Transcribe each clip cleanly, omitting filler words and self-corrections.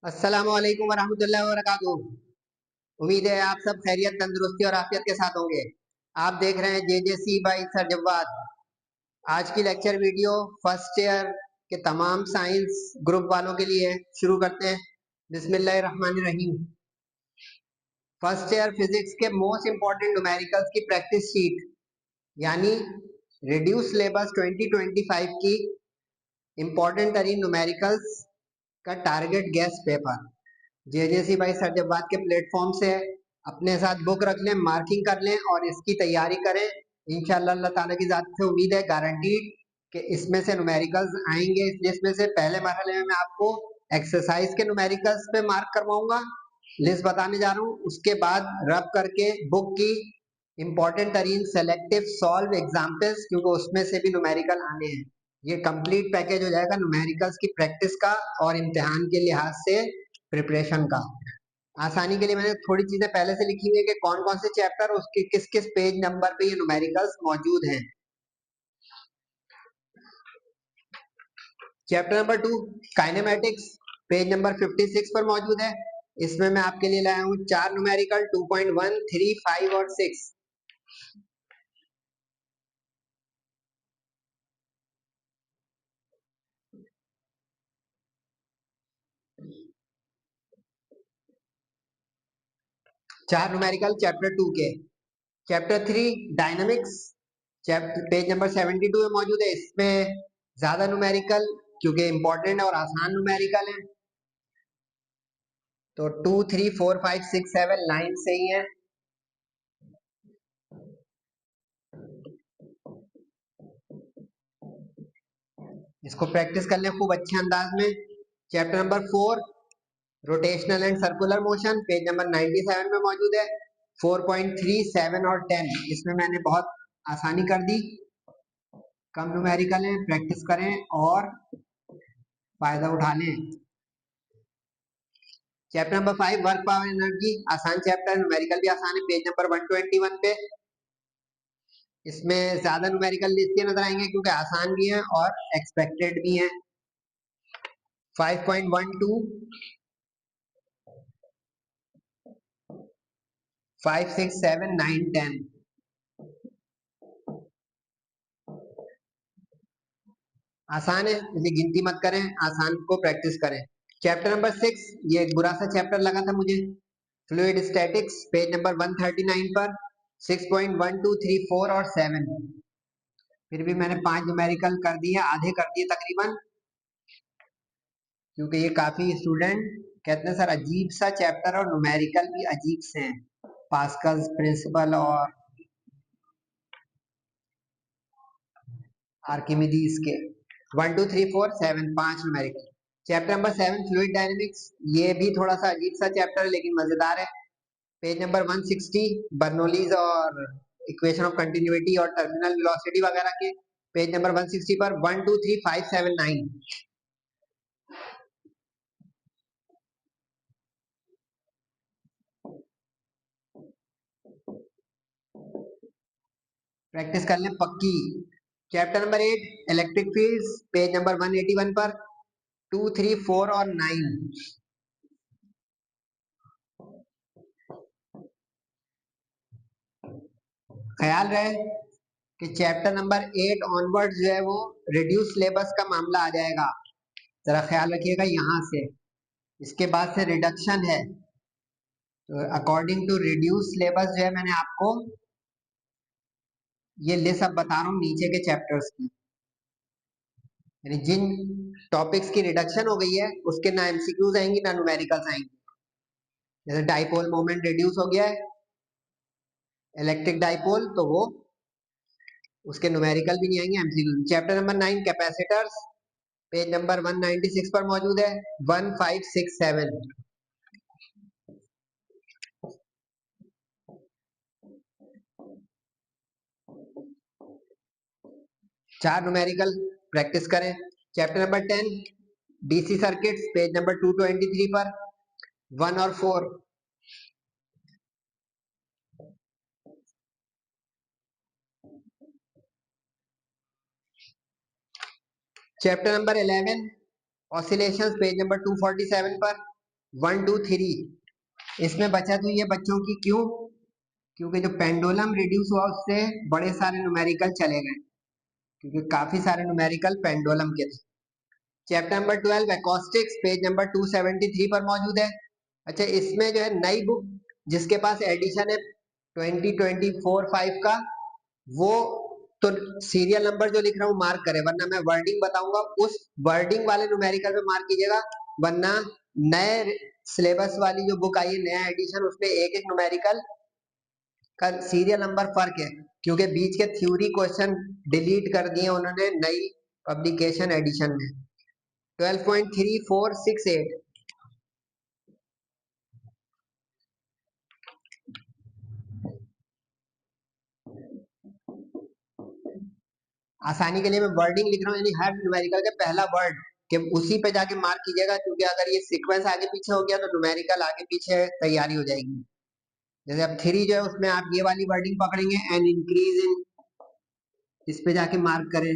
अस्सलामु अलैकुम वरहमतुल्लाहि वबरकातुहू। उम्मीद है आप सब खैरियत, तंदुरुस्ती और आफियत के साथ होंगे। आप देख रहे हैं JJC बाई सर जव्वाद। आज की लेक्चर वीडियो फर्स्ट ईयर के तमाम साइंस ग्रुप वालों के लिए है। शुरू करते हैं। बिस्मिल्लाहिर्रहमानिर्रहीम। फर्स्ट ईयर फिजिक्स के मोस्ट इंपॉर्टेंट न्यूमेरिकल्स की प्रैक्टिस शीट यानी रिड्यूस सिलेबस 2025 की इंपॉर्टेंट तरीन न्यूमेरिकल्स का टारगेट गैस पेपर JJC भाई सरजबाद के प्लेटफॉर्म से है। अपने साथ बुक रख लें, मार्किंग कर लें और इसकी तैयारी करें। इंशाअल्लाह अल्लाह ताला की जात से उम्मीद है, गारंटीड कि इसमें से न्यूमेरिकल्स आएंगे। इसमें से पहले मरहले में मैं आपको एक्सरसाइज के न्यूमेरिकल्स पे मार्क करवाऊंगा, लिस्ट बताने जा रहा हूँ। उसके बाद रब करके बुक की इंपॉर्टेंट तरीन सेलेक्टिव सॉल्व एग्जाम्पल्स, क्योंकि उसमें से भी न्यूमेरिकल आने हैं। ये कंप्लीट पैकेज हो जाएगा न्यूमेरिकल्स की प्रैक्टिस का और इम्तिहान के लिहाज से प्रिपरेशन का। आसानी के लिए मैंने थोड़ी चीजें पहले से लिखी हुई है कि कौन कौन से चैप्टर उसके किस किस पेज नंबर पे ये न्यूमेरिकल्स मौजूद हैं। Chapter number 2 kinematics page number 56 पर मौजूद है। इसमें मैं आपके लिए लाया हूँ 4 न्यूमेरिकल 2.1, 3, 5 और 6। चार न्यूमेरिकल चैप्टर 2 के। Chapter 3 dynamics chapter page number 72 में मौजूद है। इसमें ज्यादा न्यूमेरिकल क्योंकि इंपॉर्टेंट और आसान न्यूमेरिकल है, तो 2, 3, 4, 5, 6, 7 लाइन से ही है। इसको प्रैक्टिस कर लें खूब अच्छे अंदाज में। Chapter number 4 rotational and circular motion page number 97 में मौजूद है। 4.3, 7 और 10 इसमें मैंने बहुत आसानी कर दी। कम न्यूमेरिकल है, प्रैक्टिस करें और फायदा उठा लें। Chapter number 5 work power energy आसान चैप्टर, न्यूमेरिकल भी आसान है, पेज नंबर 121 पे। इसमें ज्यादा न्यूमेरिकल इसलिए नजर आएंगे क्योंकि आसान भी है और एक्सपेक्टेड भी है। 5.12, 5, 6, 7, 9, 10 आसान है, इसे गिनती मत करें, आसान को प्रैक्टिस करें। चैप्टर नंबर 6 ये एक बुरा सा चैप्टर लगा था मुझे, फ्लूइड स्टैटिक्स पेज नंबर 139 पर 6.1, 2, 3, 4 और 7। फिर भी मैंने 5 न्यूमेरिकल कर दिए, आधे कर दिए तकरीबन, क्योंकि ये काफी स्टूडेंट कहते हैं सर अजीब सा चैप्टर और न्यूमेरिकल भी अजीब से हैं, पास्कल्स प्रिंसिपल और आर्किमिडीज के। 1, 2, 3, 4, 7 5 numerical. Chapter number 7 fluid dynamics, ये भी थोड़ा सा अजीब सा चैप्टर है लेकिन मजेदार है। पेज नंबर 160 बर्नौलीज और इक्वेशन ऑफ कंटिन्यूटी और टर्मिनल वेलोसिटी वगैरह के। पेज नंबर 160 पर 1, 2, 3, 5, 7, 9 प्रैक्टिस कर लें पक्की। Chapter number 8 electric fields page number 181 पर 2, 3, 4 और 9। ख्याल रहे कि चैप्टर नंबर 8 ऑनवर्ड जो है वो रिड्यूस सिलेबस का मामला आ जाएगा, जरा ख्याल रखिएगा। यहाँ से इसके बाद से रिडक्शन है, तो अकॉर्डिंग टू रिड्यूस सिलेबस जो है मैंने आपको ये लिस्ट अब बता रहा हूँ नीचे के चैप्टर्स की, यानी जिन टॉपिक्स की रिडक्शन हो गई है उसके ना एमसीक्यूज आएंगी ना न्यूमेरिकल्स आएंगी। जैसे डाइपोल मोमेंट रिड्यूस हो गया है, इलेक्ट्रिक डाइपोल, तो वो उसके न्यूमेरिकल भी नहीं आएंगे, MCQ. Chapter number 9 capacitors page number 196 पर मौजूद है। 1, 5, 6, 7 4 न्यूमेरिकल प्रैक्टिस करें। Chapter number 10 DC circuits page number 223 पर 1 और 4। Chapter number 11 oscillations page number 247 पर 1 2 3 इसमें बचत हुई है बच्चों की, क्यों? क्योंकि जो पेंडुलम रिड्यूस हुआ उससे बड़े सारे न्यूमेरिकल चले गए, क्योंकि काफी सारे न्यूमेरिकल पेंडुलम के थे। Chapter number 12 acoustics page number 273 पर मौजूद है। अच्छा, इसमें जो है नई बुक जिसके पास एडिशन है 2024-5 का, वो तो सीरियल नंबर जो लिख रहा हूँ मार्क करे, वरना मैं वर्डिंग बताऊंगा, उस वर्डिंग वाले न्यूमेरिकल में मार्क कीजिएगा, वरना नए सिलेबस वाली जो बुक आई है नया एडिशन, उसमें एक एक न्यूमेरिकल का सीरियल नंबर फर्क है, क्योंकि बीच के थ्योरी क्वेश्चन डिलीट कर दिए उन्होंने नई पब्लिकेशन एडिशन में। 12.3468 आसानी के लिए मैं वर्डिंग लिख रहा हूँ, यानी हर न्यूमेरिकल का पहला वर्ड कि उसी पे जाके मार्क कीजिएगा, क्योंकि अगर ये सीक्वेंस आगे पीछे हो गया तो न्यूमेरिकल आगे पीछे तैयारी हो जाएगी। जैसे अब 3 जो है उसमें आप ये वाली वर्डिंग पकड़ेंगे, एन इंक्रीज इन, इस पे जाके मार्क करें।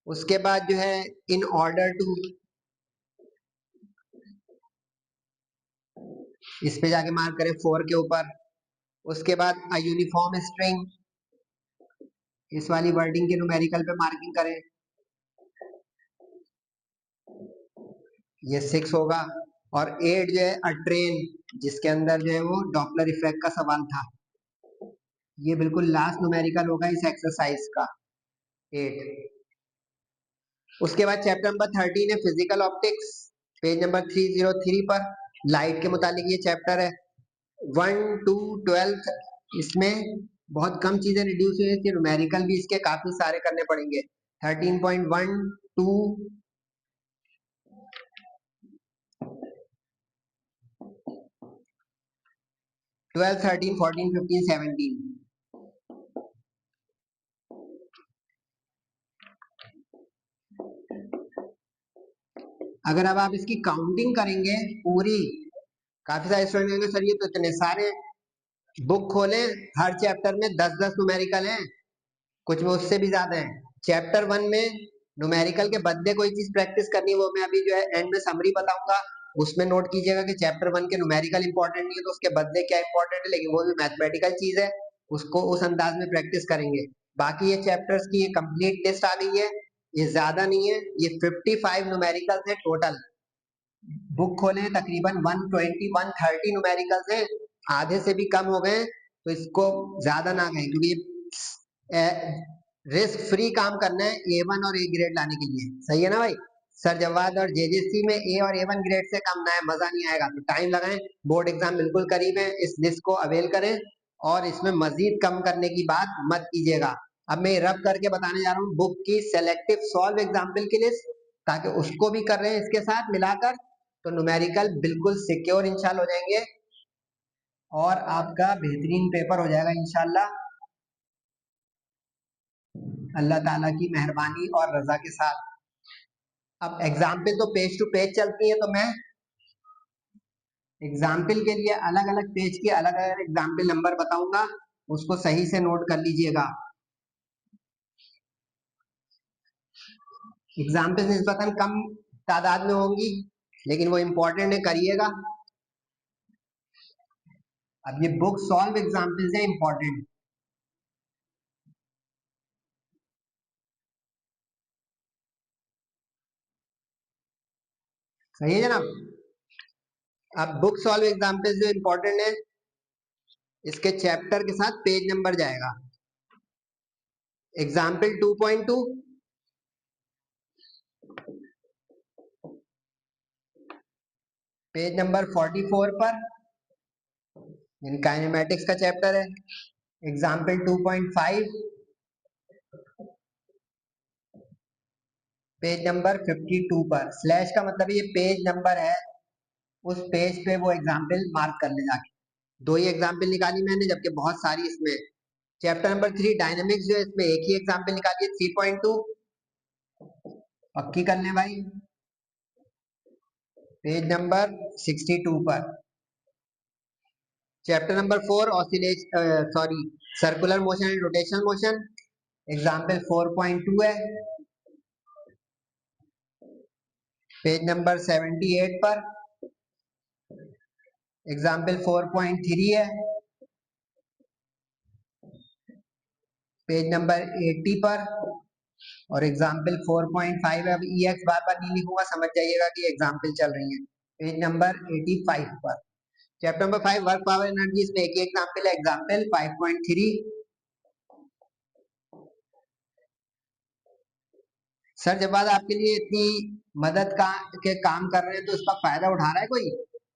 उसके बाद जो है इन ऑर्डर टू, इस पे जाके मार्क करें 4 के ऊपर। उसके बाद अ यूनिफॉर्म स्ट्रिंग, इस वाली वर्डिंग के न्यूमेरिकल पे मार्किंग करें, ये 6 होगा। और 8 जो है अ ट्रेन, जिसके अंदर जो है वो डॉपलर इफेक्ट का सवाल था, ये बिल्कुल लास्ट न्यूमेरिकल होगा इस एक्सरसाइज का, 8। उसके बाद चैप्टर नंबर 13 है फिजिकल ऑप्टिक्स, पेज नंबर 303 पर लाइट के मुतालिक ये चैप्टर है। 1 2 12 इसमें बहुत कम चीजें रिड्यूस हुई है, न्यूमेरिकल भी इसके काफी सारे करने पड़ेंगे। 13.1 2 12 13 14 15 17। अगर अब आप इसकी काउंटिंग करेंगे पूरी, काफी सारे स्टूडेंट कहेंगे सर ये तो इतने सारे, बुक खोलें, हर चैप्टर में 10-10 न्यूमेरिकल हैं, कुछ में उससे भी ज्यादा है। चैप्टर 1 में न्यूमेरिकल के बदले कोई चीज प्रैक्टिस करनी है, वो मैं अभी जो है एंड में समरी बताऊंगा, उसमें नोट कीजिएगा कि चैप्टर 1 के न्यूमेरिकल इंपॉर्टेंट नहीं है तो उसके बदले क्या इंपॉर्टेंट है, लेकिन वो भी मैथमेटिकल चीज है, उसको उस अंदाज में प्रैक्टिस करेंगे। बाकी ये चैप्टर्स की ये कंप्लीट लिस्ट आ गई है, ये ज्यादा नहीं है, ये 55 न्यूमेरिकल्स है टोटल। बुक खोले तकरीबन 120 130 न्यूमेरिकल्स है, आधे से भी कम हो गए, तो इसको ज्यादा ना कहें, क्योंकि रिस्क फ्री काम करना है A1 और A ग्रेड लाने के लिए, सही है ना भाई? सर जवाद और जेजेसी में A और A1 ग्रेड से कम ना है, मजा नहीं आएगा, तो टाइम लगाएं, बोर्ड एग्जाम बिल्कुल करीब है, इस लिस्ट को अवेल करें और इसमें मजीद कम करने की बात मत कीजिएगा। अब मैं रब करके बताने जा रहा हूँ बुक की सेलेक्टिव सॉल्व एग्जाम्पल की लिस्ट, ताकि उसको भी कर रहे हैं इसके साथ मिलाकर, तो न्यूमेरिकल बिल्कुल सिक्योर इंशाल्लाह हो जाएंगे और आपका बेहतरीन पेपर हो जाएगा इंशाल्लाह, अल्लाह ताला की मेहरबानी और रजा के साथ। अब एग्जाम्पल तो पेज टू पेज चलती है, तो मैं एग्जाम्पल के लिए अलग अलग पेज के अलग अलग एग्जाम्पल नंबर बताऊंगा, उसको सही से नोट कर लीजिएगा। एग्जाम्पल निस्बतन कम तादाद में होंगी, लेकिन वो इंपॉर्टेंट है, करिएगा। अब ये बुक सॉल्व एग्जाम्पल्स है इंपॉर्टेंट, सही है जनाब? अब बुक सॉल्व एग्जाम्पल्स जो इंपॉर्टेंट है, इसके चैप्टर के साथ पेज नंबर जाएगा। एग्जाम्पल 2.2, पेज नंबर 44 पर, काइनेमेटिक्स का चैप्टर है। एग्जाम्पल 2.5, पेज नंबर 52 पर, स्लैश का मतलब ये पेज नंबर है, उस पेज पे वो एग्जाम्पल मार्क कर ले जाके। 2 ही एग्जाम्पल निकाली मैंने, जबकि बहुत सारी इसमें। चैप्टर नंबर 3 डायनेमिक्स जो है, इसमें एक ही एग्जाम्पल निकाली है 3.2, पक्की कर लें भाई, पेज नंबर 62 पर। Chapter number 4 oscillation, sorry, circular motion and rotational motion, example 4.2 है। पेज नंबर 78 पर एग्जाम्पल 4.3 है। पेज नंबर 80 पर और एग्जाम्पल 4.5 है। अब EX बार बार नहीं लिखूंगा, समझ जाइएगा कि एग्जाम्पल चल रही है। पेज नंबर 85 पर chapter number 5 work power energy, इसमें एक ही एग्जाम्पल है, एग्जाम्पल 5.3। सर जब बात आपके लिए इतनी मदद के काम कर रहे हैं तो इसका फायदा उठा रहा है कोई?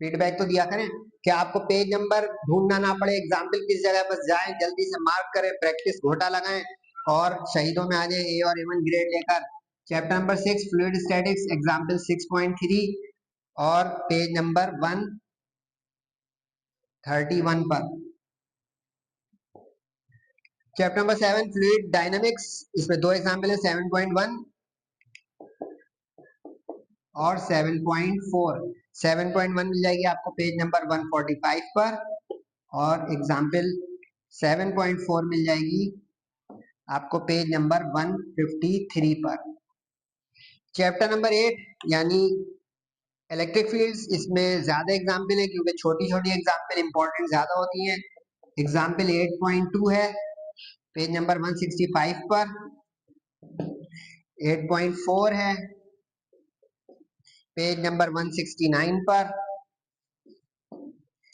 फीडबैक तो दिया करें। क्या आपको पेज नंबर ढूंढना ना पड़े, एग्जाम्पल किस जगह, बस जाएं जल्दी से मार्क करें, प्रैक्टिस घोटा लगाएं और शहीदों में आ जाए ए और A1 ग्रेड लेकर। Chapter number 6 fluid statics, example 6.3 और पेज नंबर 131 पर। चैप्टर नंबर 7 फ्लूइड डायनामिक्स, इसमें दो एग्जाम्पल है, 7.1 और 7.4। 7.1 मिल जाएगी आपको पेज नंबर 145 पर और एग्जाम्पल 7.4 मिल जाएगी आपको पेज नंबर 153 पर। चैप्टर नंबर 8 यानी इलेक्ट्रिक फील्ड्स, इसमें ज्यादा एग्जाम्पल है क्योंकि छोटी छोटी एग्जाम्पल इंपॉर्टेंट ज्यादा होती हैं। एग्जाम्पल 8.2 है पेज नंबर 165 पर। 8.4 है पेज नंबर 169 पर।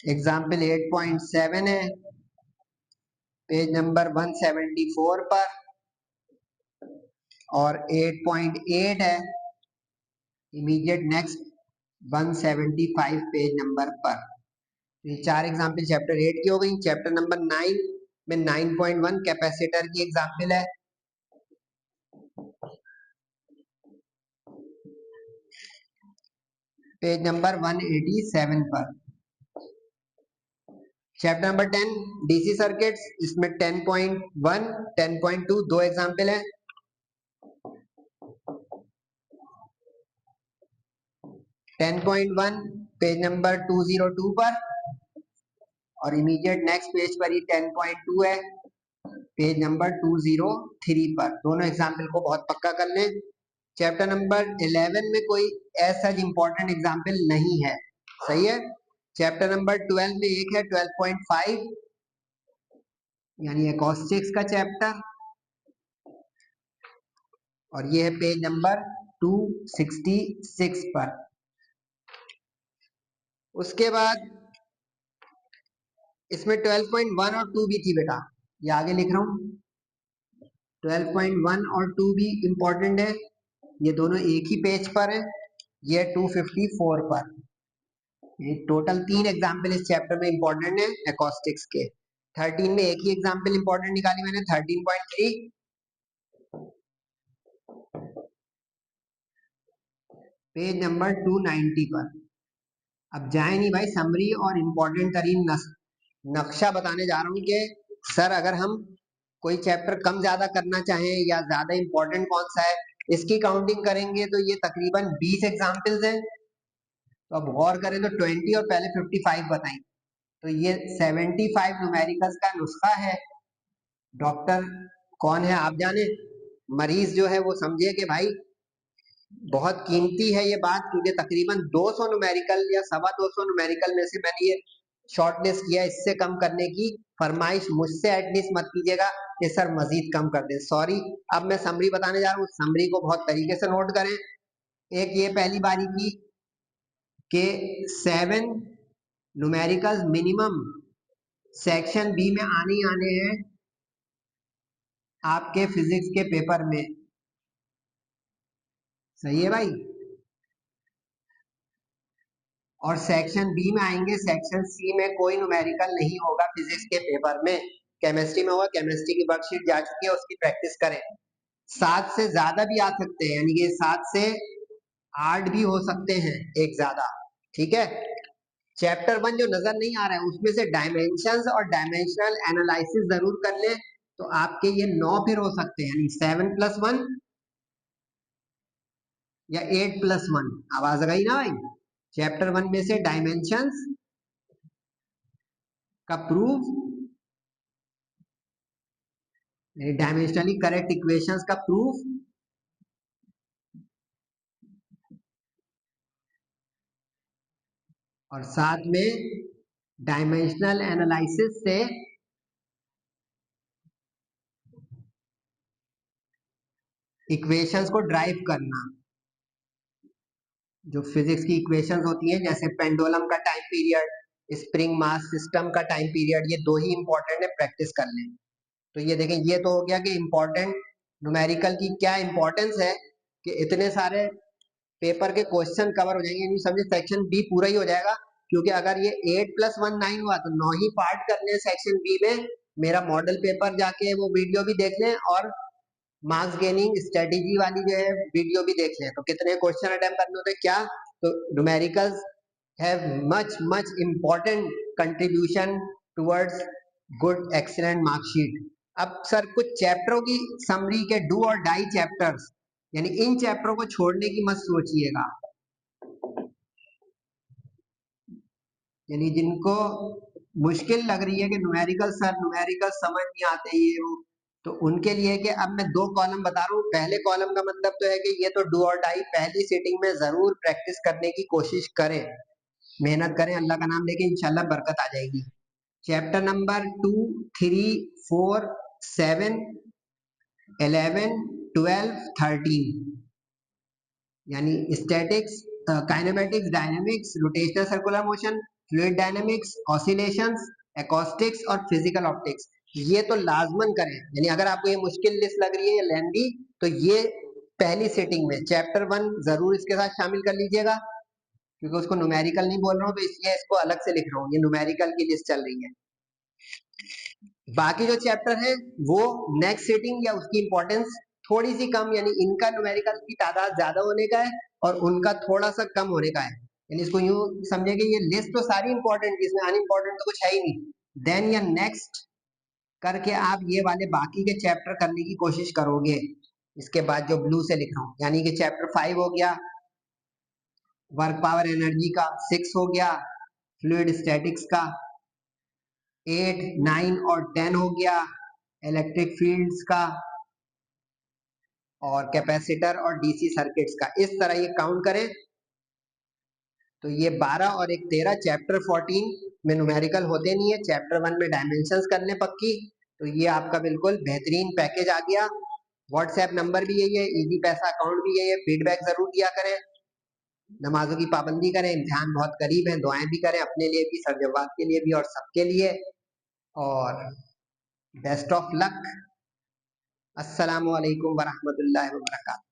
एग्जाम्पल 8.7 है पेज नंबर 174 पर और 8.8 है इमीडिएट नेक्स्ट 175 पेज नंबर पर। ये चार एग्जाम्पल चैप्टर 8 की हो गई। चैप्टर नंबर 9 में 9.1 कैपेसिटर की एग्जाम्पल है। पेज नंबर 187 पर। चैप्टर नंबर 10 डीसी सर्किट्स, इसमें 10.1 10.2 दो एग्जाम्पल है। 10.1 पेज नंबर 202 पर और इमीडिएट नेक्स्ट पेज पर ही 10.2 है पेज नंबर 203 पर। दोनों एग्जाम्पल को बहुत पक्का कर लें। चैप्टर नंबर 11 में कोई ऐसा इंपॉर्टेंट एग्जाम्पल नहीं है, सही है। चैप्टर नंबर 12 में एक है 12.5 यानी एकॉस्टिक्स का चैप्टर और ये है पेज नंबर 266 पर। उसके बाद इसमें 12.1 और 2 भी थी बेटा, ये आगे लिख रहा हूं। 12.1 और 2 भी इंपॉर्टेंट है, ये दोनों एक ही पेज पर है, ये 254 पर। ये टोटल 3 एग्जाम्पल इस चैप्टर में इंपॉर्टेंट है एकॉस्टिक्स के। 13 में एक ही एग्जाम्पल इंपॉर्टेंट निकाली मैंने, 13.3 पेज नंबर 290 पर। अब जाए नहीं भाई, समरी और इम्पोर्टेंट तरीन नक्शा बताने जा रहा हूँ कि सर अगर हम कोई चैप्टर कम ज्यादा करना चाहें या ज्यादा इंपॉर्टेंट कौन सा है, इसकी काउंटिंग करेंगे तो ये तकरीबन 20 एग्जाम्पल्स हैं। तो अब गौर करें तो 20 और पहले 55 बताएं, तो ये 75 न्यूमेरिकल्स का नुस्खा है। डॉक्टर कौन है आप जाने, मरीज जो है वो समझे कि भाई बहुत कीमती है ये बात, क्योंकि तकरीबन 200 न्यूमेरिकल या 225 न्यूमेरिकल में से मैंने ये शॉर्ट लिस्ट किया। इससे कम करने की फरमाइश मुझसे एटलीस्ट मत कीजिएगा कि सर मजीद कम कर दे, सॉरी। अब मैं समरी बताने जा रहा हूँ, समरी को बहुत तरीके से नोट करें। एक ये पहली बारी की कि 7 न्यूमेरिकल मिनिमम सेक्शन बी में आने ही आने हैं आपके फिजिक्स के पेपर में, सही है भाई। और सेक्शन बी में आएंगे, सेक्शन सी में कोई न्यूमेरिकल नहीं होगा फिजिक्स के पेपर में। केमिस्ट्री में होगा, केमिस्ट्री की वर्कशीट जा चुकी है, उसकी प्रैक्टिस करें। 7 से ज्यादा भी आ सकते हैं, यानी कि 7 से 8 भी हो सकते हैं, एक ज्यादा, ठीक है। चैप्टर 1 जो नजर नहीं आ रहा है उसमें से डायमेंशंस और डायमेंशनल एनालिसिस जरूर कर लें, तो आपके ये 9 फिर हो सकते हैं, यानी 7+1 या 8+1। आवाज आ गई ना भाई। चैप्टर 1 में से डायमेंशंस का प्रूफ, डायमेंशनली करेक्ट इक्वेशंस का प्रूफ और साथ में डायमेंशनल एनालिसिस से इक्वेशंस को ड्राइव करना। जो फिजिक्स की इक्वेशंस होती हैं जैसे पेंडुलम का time period, spring mass system का टाइम पीरियड, ये दो ही इंपॉर्टेंट है, प्रैक्टिस कर लें। तो ये देखें, ये तो हो गया कि इम्पोर्टेंट न्यूमेरिकल की क्या इंपॉर्टेंस है कि इतने सारे पेपर के क्वेश्चन कवर हो जाएंगे। नहीं समझे, सेक्शन बी पूरा ही हो जाएगा, क्योंकि अगर ये 8+1 9 हुआ तो 9 ही पार्ट करने हैं सेक्शन बी में। मेरा मॉडल पेपर जाके वो वीडियो भी देख लें और मार्क्स गेनिंग स्ट्रेटेजी वाली जो है वीडियो भी देख लें। तो कितने क्वेश्चन अटेम्प्ट करने होते हैं क्या, तो numericals have much much important contribution towards good excellent marksheet. अब सर कुछ चैप्टरों की समरी के डू और डाई चैप्टर्स, यानी इन चैप्टरों को छोड़ने की मत सोचिएगा। यानी जिनको मुश्किल लग रही है कि न्यूमेरिकल सर न्यूमेरिकल समझ नहीं आते ये वो, तो उनके लिए कि अब मैं 2 कॉलम बता रहा हूँ। पहले कॉलम का मतलब तो है कि ये तो डू और डाई पहली सीटिंग में जरूर प्रैक्टिस करने की कोशिश करें, मेहनत करें, अल्लाह का नाम लेके इंशाल्लाह बरकत आ जाएगी। चैप्टर नंबर 2, 3, 4, 7, 11, 12, 13, यानी statics, kinematics, dynamics, rotational circular motion, fluid dynamics, oscillations, acoustics और फिजिकल ऑप्टिक्स, ये तो लाजमन करें। यानी अगर आपको ये मुश्किल लिस्ट लग रही है या लेंदी, तो ये पहली सेटिंग में चैप्टर 1 जरूर इसके साथ शामिल कर लीजिएगा, क्योंकि उसको न्यूमेरिकल नहीं बोल रहा हूँ तो इसलिए इसको अलग से लिख रहा हूँ, ये न्यूमेरिकल की लिस्ट चल रही है। बाकी जो चैप्टर है वो नेक्स्ट सेटिंग या उसकी इंपॉर्टेंस थोड़ी सी कम, यानी इनका न्यूमेरिकल की तादाद ज्यादा होने का है और उनका थोड़ा सा कम होने का है। यानी इसको यूं समझे कि ये लिस्ट तो सारी इंपॉर्टेंट, इसमें अनइम्पॉर्टेंट तो कुछ है ही नहीं। देन या नेक्स्ट करके आप ये वाले बाकी के चैप्टर करने की कोशिश करोगे। इसके बाद जो ब्लू से लिख रहा हूँ, यानी कि चैप्टर 5 हो गया वर्क पावर एनर्जी का, 6 हो गया फ्लूइड स्टैटिक्स का, 8, 9 और 10 हो गया इलेक्ट्रिक फील्ड्स का और कैपेसिटर और डीसी सर्किट्स का। इस तरह ये काउंट करें तो ये 12 और एक 13, चैप्टर 14 में न्यूमेरिकल होते नहीं है, चैप्टर 1 में डायमेंशंस करने पक्की। तो ये आपका बिल्कुल बेहतरीन पैकेज आ गया। व्हाट्सएप नंबर भी यही है, इजी पैसा अकाउंट भी यही है। फीडबैक जरूर दिया करें, नमाजों की पाबंदी करें, इम्तिहान बहुत करीब है, दुआएं भी करें अपने लिए भी, सरजवाब के लिए भी और सबके लिए। और बेस्ट ऑफ लक। अस्सलामु अलैकुम वरहमतुल्लाहि वबरकातुहू।